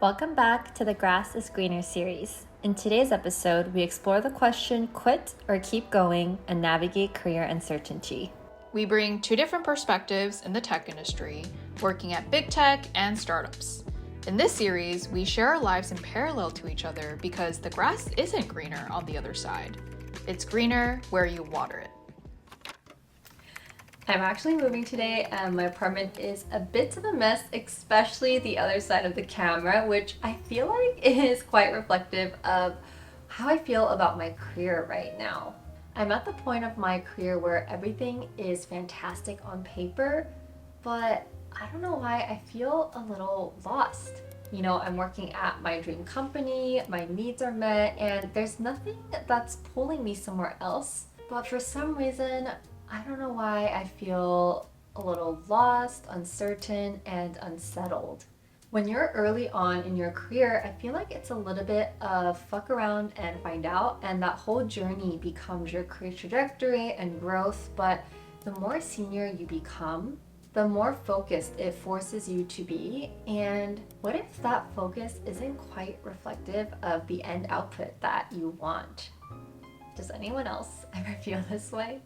Welcome back to the Grass is Greener series. In today's episode, we explore the question, quit or keep going, and navigate career uncertainty. We bring two different perspectives in the tech industry, working at big tech and startups. In this series, we share our lives in parallel to each other because the grass isn't greener on the other side. It's greener where you water it. I'm actually moving today and my apartment is a bit of a mess, especially the other side of the camera, which I feel like is quite reflective of how I feel about my career right now. I'm at the point of my career where everything is fantastic on paper, but I don't know why I feel a little lost. You know, I'm working at my dream company, my needs are met, and there's nothing that's pulling me somewhere else. But for some reason, I don't know why I feel a little lost, uncertain, and unsettled. When you're early on in your career, I feel like it's a little bit of fuck around and find out, and that whole journey becomes your career trajectory and growth. But the more senior you become, the more focused it forces you to be. And what if that focus isn't quite reflective of the end output that you want? Does anyone else ever feel this way?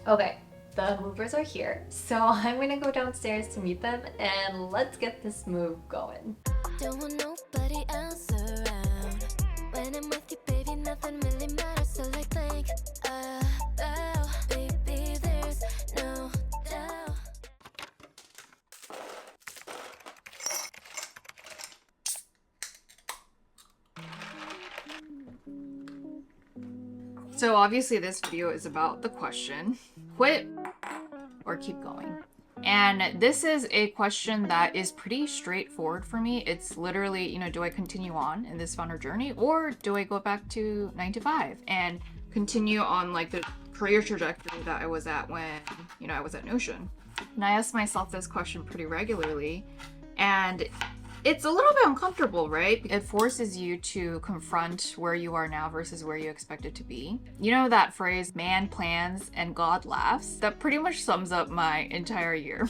Okay, the movers are here, so I'm gonna go downstairs to meet them and let's get this move going. Don't want nobody else around. When I'm with you, baby, nothing really matters. So like think, baby, there's no doubt. So obviously this video is about the question, quit or keep going. And this is a question that is pretty straightforward for me. It's literally, do I continue on in this founder journey or do I go back to 9 to 5 and continue on like the career trajectory that I was at when, I was at Notion? And I ask myself this question pretty regularly, and it's a little bit uncomfortable, right? It forces you to confront where you are now versus where you expect it to be. You know that phrase, man plans and God laughs? That pretty much sums up my entire year.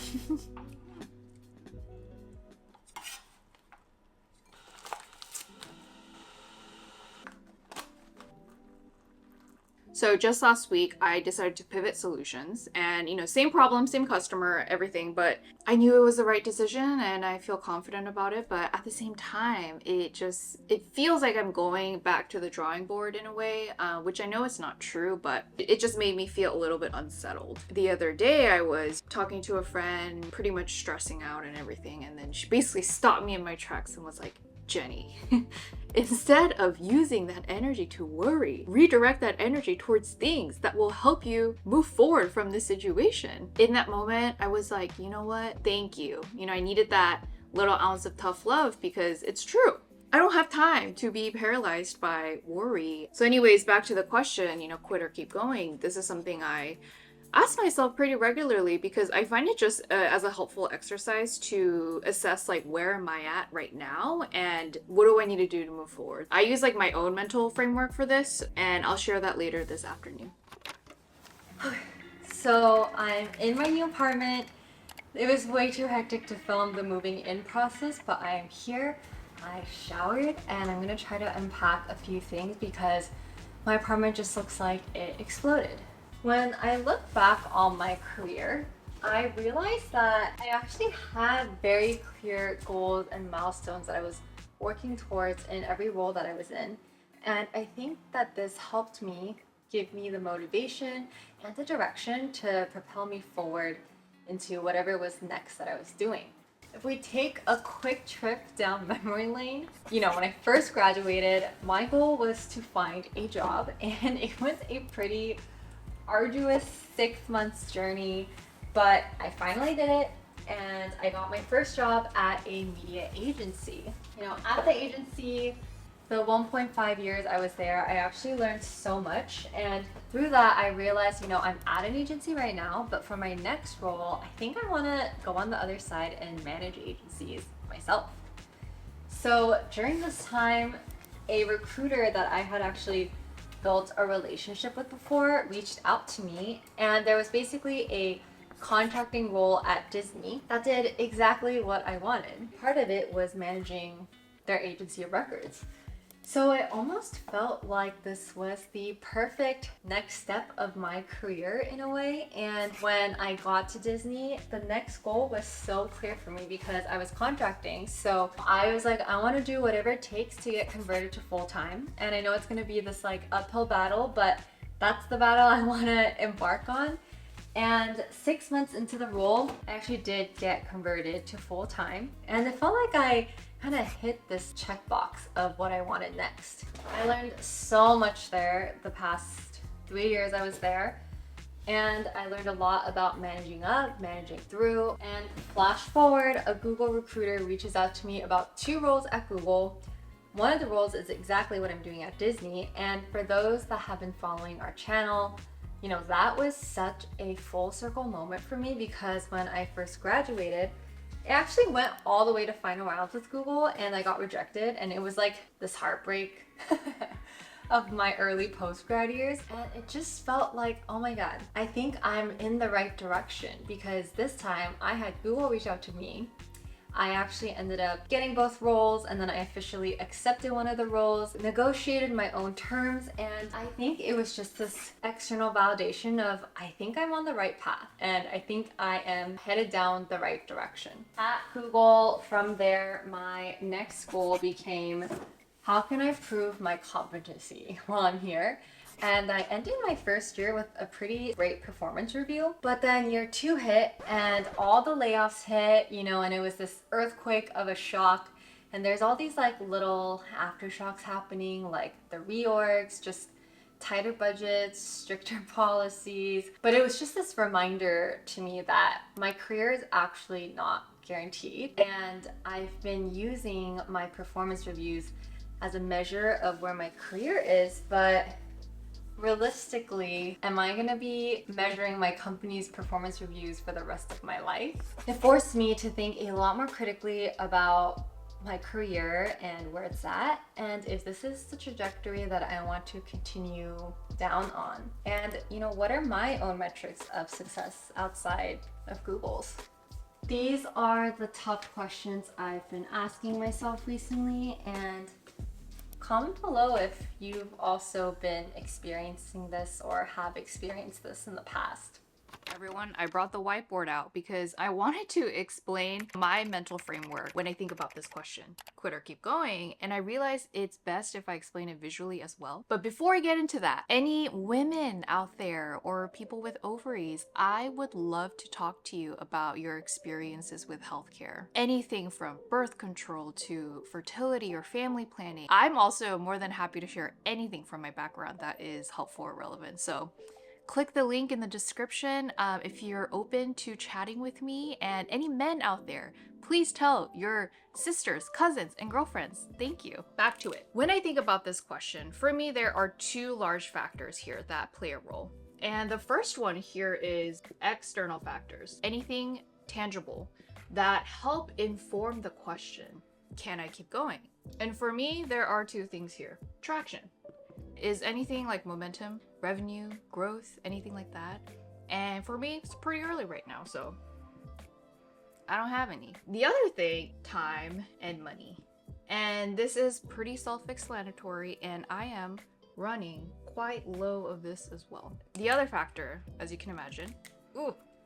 So just last week, I decided to pivot solutions and, same problem, same customer, everything, but I knew it was the right decision and I feel confident about it. But at the same time, it feels like I'm going back to the drawing board in a way, which I know it's not true, but it just made me feel a little bit unsettled. The other day, I was talking to a friend, pretty much stressing out and everything. And then she basically stopped me in my tracks and was like, Jenny, instead of using that energy to worry, redirect that energy towards things that will help you move forward from this situation. In that moment, I was like, you know what? Thank you. I needed that little ounce of tough love because it's true. I don't have time to be paralyzed by worry. So anyways, back to the question, quit or keep going. This is something I ask myself pretty regularly because I find it just as a helpful exercise to assess like where am I at right now and what do I need to do to move forward. I use like my own mental framework for this and I'll share that later this afternoon. So I'm in my new apartment. It was way too hectic to film the moving in process, but I am here. I showered and I'm gonna try to unpack a few things because my apartment just looks like it exploded. When I look back on my career, I realized that I actually had very clear goals and milestones that I was working towards in every role that I was in. And I think that this helped me give me the motivation and the direction to propel me forward into whatever was next that I was doing. If we take a quick trip down memory lane, when I first graduated, my goal was to find a job, and it was a pretty arduous 6 months journey, but I finally did it and I got my first job at a media agency. At the agency, the 1.5 years I was there, I actually learned so much, and through that I realized, I'm at an agency right now, but for my next role, I think I want to go on the other side and manage agencies myself. So during this time, a recruiter that I had actually built a relationship with before reached out to me, and there was basically a contracting role at Disney that did exactly what I wanted. Part of it was managing their agency of records. So it almost felt like this was the perfect next step of my career in a way. And when I got to Disney, the next goal was so clear for me because I was contracting. So I was like, I want to do whatever it takes to get converted to full-time. And I know it's going to be this like uphill battle, but that's the battle I want to embark on. And 6 months into the role, I actually did get converted to full-time. And it felt like I kind of hit this checkbox of what I wanted next. I learned so much there the past 3 years I was there. And I learned a lot about managing up, managing through, and flash forward, a Google recruiter reaches out to me about 2 roles at Google. One of the roles is exactly what I'm doing at Disney. And for those that have been following our channel, you know, that was such a full circle moment for me because when I first graduated, it actually went all the way to final rounds with Google and I got rejected, and it was like this heartbreak of my early post-grad years, and it just felt like, oh my god, I think I'm in the right direction because this time I had Google reach out to me. I actually ended up getting both roles, and then I officially accepted one of the roles, negotiated my own terms, and I think it was just this external validation of I think I'm on the right path and I think I am headed down the right direction. At Google, from there, my next goal became how can I prove my competency while I'm here? And I ended my first year with a pretty great performance review. But then year 2 hit and all the layoffs hit, you know, and it was this earthquake of a shock. And there's all these like little aftershocks happening, like the reorgs, just tighter budgets, stricter policies. But it was just this reminder to me that my career is actually not guaranteed. And I've been using my performance reviews as a measure of where my career is, but realistically, am I gonna be measuring my company's performance reviews for the rest of my life? It forced me to think a lot more critically about my career and where it's at, and if this is the trajectory that I want to continue down on. And you know, what are my own metrics of success outside of Google's? These are the tough questions I've been asking myself recently, and comment below if you've also been experiencing this or have experienced this in the past. Everyone, I brought the whiteboard out because I wanted to explain my mental framework when I think about this question. Quit or keep going? And I realized it's best if I explain it visually as well. But before I get into that, any women out there or people with ovaries, I would love to talk to you about your experiences with healthcare. Anything from birth control to fertility or family planning. I'm also more than happy to share anything from my background that is helpful or relevant. So click the link in the description if you're open to chatting with me. And any men out there, please tell your sisters, cousins, and girlfriends. Thank you. Back to it. When I think about this question, for me, there are 2 large factors here that play a role. And the first one here is external factors. Anything tangible that help inform the question, can I keep going? And for me, there are 2 things here. Traction. Is anything like momentum, revenue, growth, anything like that? And for me, it's pretty early right now, so I don't have any. The other thing, time and money. And this is pretty self-explanatory, and I am running quite low of this as well. The other factor, as you can imagine,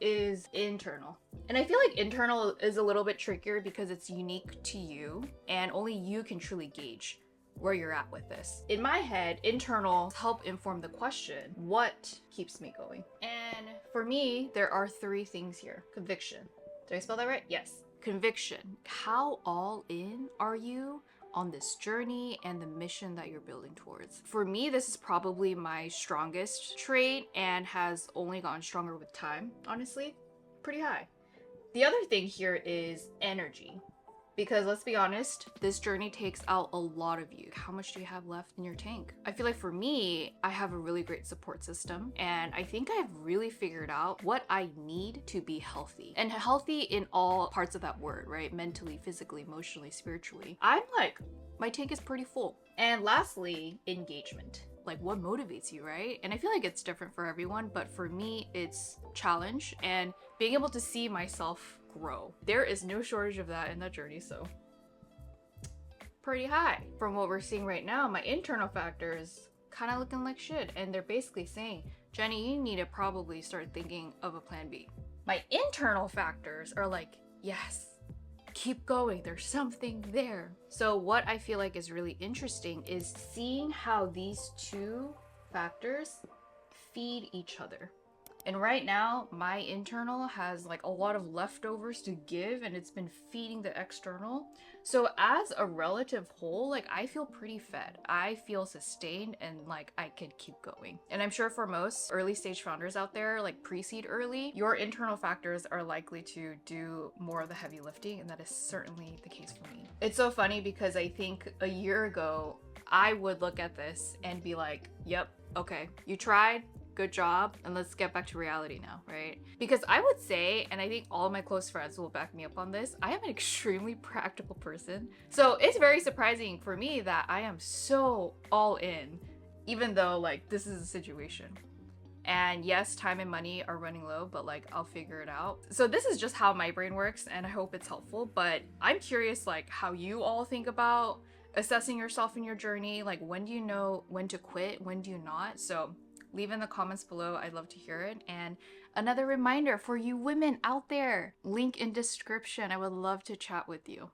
is internal. And I feel like internal is a little bit trickier because it's unique to you and only you can truly gauge where you're at with this. In my head, internal help inform the question, what keeps me going? And for me, there are 3 things here. Conviction. Did I spell that right? Yes. Conviction. How all in are you on this journey and the mission that you're building towards? For me, this is probably my strongest trait and has only gotten stronger with time, honestly. Pretty high. The other thing here is energy. Because let's be honest, this journey takes out a lot of you. How much do you have left in your tank? I feel like for me, I have a really great support system, and I think I've really figured out what I need to be healthy. And healthy in all parts of that word, right? Mentally, physically, emotionally, spiritually. I'm like, my tank is pretty full. And lastly, engagement. like what motivates you, right? And I feel like it's different for everyone, but for me, it's challenge and being able to see myself grow. There is no shortage of that in that journey, so pretty high. From what we're seeing right now, my internal factors kind of looking like shit, and they're basically saying, Jenny, you need to probably start thinking of a plan B. My internal factors are like, yes, keep going, there's something there. So what I feel like is really interesting is seeing how these two factors feed each other. And right now, my internal has like a lot of leftovers to give, and it's been feeding the external. So as a relative whole, like I feel pretty fed. I feel sustained and like I could keep going. And I'm sure for most early stage founders out there, like pre-seed early, your internal factors are likely to do more of the heavy lifting, and that is certainly the case for me. It's so funny because I think a year ago, I would look at this and be like, yep, okay, you tried, good job, and let's get back to reality now, right? Because I would say, and I think all my close friends will back me up on this, I am an extremely practical person. So it's very surprising for me that I am so all in, even though like this is a situation. And yes, time and money are running low, but like I'll figure it out. So this is just how my brain works, and I hope it's helpful. But I'm curious like how you all think about assessing yourself in your journey. Like when do you know when to quit? When do you not? So leave in the comments below. I'd love to hear it. And another reminder for you women out there, link in description. I would love to chat with you.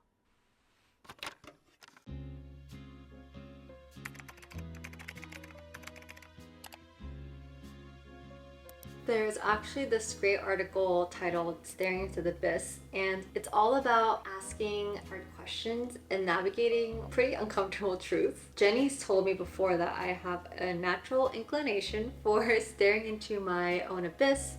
There's actually this great article titled Staring into the Abyss, and it's all about asking hard questions and navigating pretty uncomfortable truths. Jenny's told me before that I have a natural inclination for staring into my own abyss,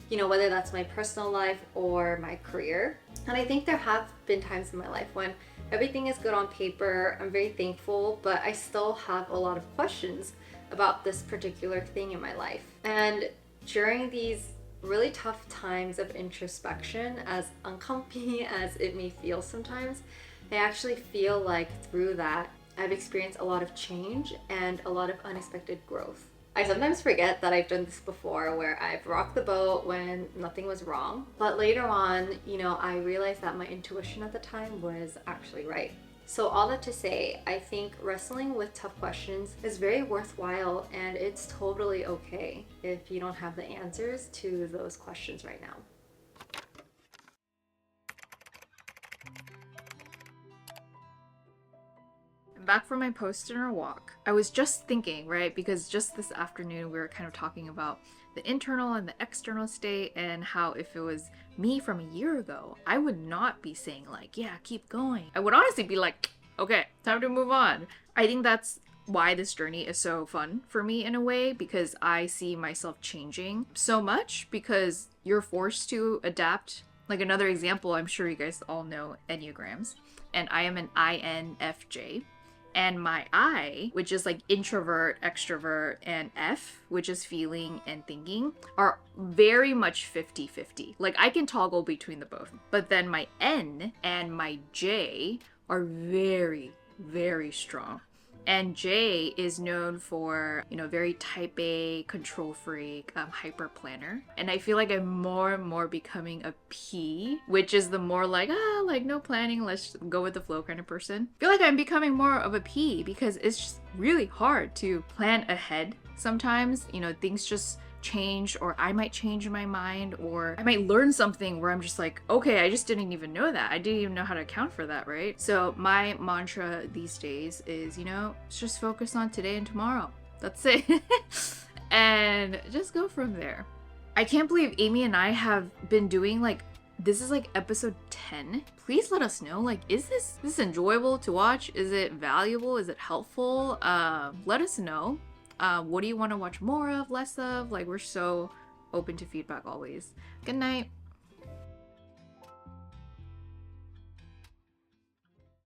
you know, whether that's my personal life or my career. And I think there have been times in my life when everything is good on paper, I'm very thankful, but I still have a lot of questions about this particular thing in my life. And during these really tough times of introspection, as uncomfy as it may feel sometimes, I actually feel like through that, I've experienced a lot of change and a lot of unexpected growth. I sometimes forget that I've done this before, where I've rocked the boat when nothing was wrong. But later on, you know, I realized that my intuition at the time was actually right. So all that to say, I think wrestling with tough questions is very worthwhile, and it's totally okay if you don't have the answers to those questions right now. Back from my post-dinner walk, I was just thinking, right, because just this afternoon we were kind of talking about the internal and the external state, and how if it was me from a year ago, I would not be saying like, yeah, keep going. I would honestly be like, okay, time to move on. I think that's why this journey is so fun for me in a way, because I see myself changing so much because you're forced to adapt. Like another example, I'm sure you guys all know Enneagrams, and I am an INFJ. And my I, which is like introvert, extrovert, and F, which is feeling and thinking, are very much 50-50. Like I can toggle between the both. But then my N and my J are very, very strong. And J is known for, you know, very type A, control freak, hyper planner. And I feel like I'm more and more becoming a P, which is the more like, like no planning, let's go with the flow kind of person. I feel like I'm becoming more of a P because it's just really hard to plan ahead sometimes. You know, things just change, or I might change my mind, or I might learn something where I'm just like, okay, I just didn't even know that. I didn't even know how to account for that, right? So my mantra these days is, you know, just focus on today and tomorrow. That's it. And just go from there. I can't believe Amy and I have been doing like, this is like episode 10. Please let us know, like, is this enjoyable to watch? Is it valuable? Is it helpful? Let us know. What do you want to watch more of, less of? Like, we're so open to feedback always. Good night.